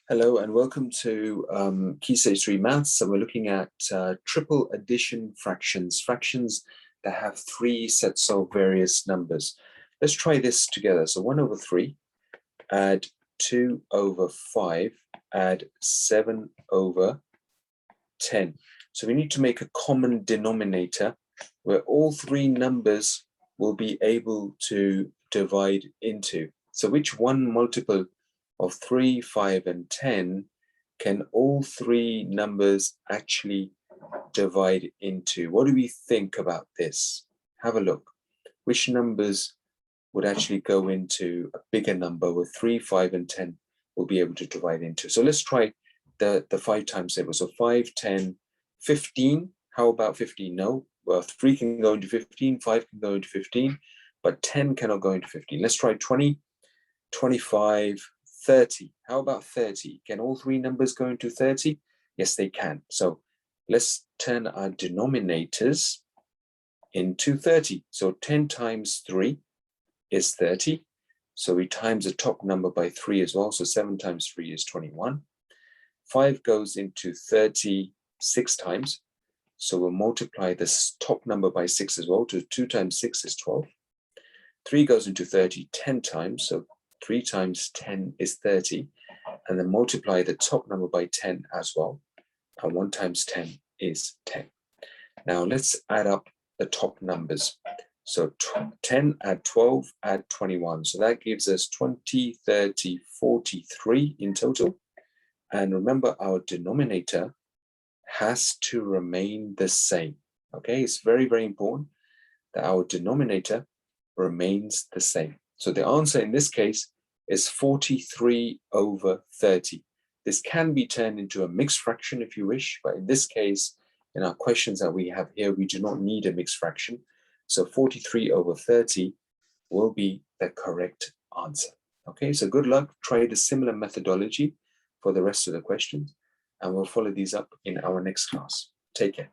Hello and welcome to Key Stage 3 Maths. So we're looking at triple addition fractions, fractions that have three sets of various numbers. Let's try this together. So 1 over 3, add 2 over 5, add 7 over 10. So we need to make a common denominator where all three numbers will be able to divide into. So which one multiple of 3, 5, and 10 can all three numbers actually divide into? What do we think about this? Have a look. Which numbers would actually go into a bigger number where 3, 5, and 10 will be able to divide into? So let's try the 5 times table. So 5, 10, 15. How about 15? No. Well, 3 can go into 15, 5 can go into 15, but 10 cannot go into 15. Let's try 20, 25, 30. How about 30? Can all three numbers go into 30? Yes, they can. So let's turn our denominators into 30. So 10 times 3 is 30. So we times the top number by 3 as well. So 7 times 3 is 21. 5 goes into 30 6 times. So we'll multiply this top number by 6 as well. So 2 times 6 is 12. 3 goes into 30 10 times. So 3 times 10 is 30. And then multiply the top number by 10 as well. And 1 times 10 is 10. Now let's add up the top numbers. So 10 add 12 add 21. So that gives us 20, 30, 43 in total. And remember, our denominator has to remain the same. Okay, it's very, very important that our denominator remains the same. So the answer in this case is 43 over 30. This can be turned into a mixed fraction if you wish, but in this case, in our questions that we have here, we do not need a mixed fraction. So 43 over 30 will be the correct answer. Okay, so good luck. Try the similar methodology for the rest of the questions, and we'll follow these up in our next class. Take care.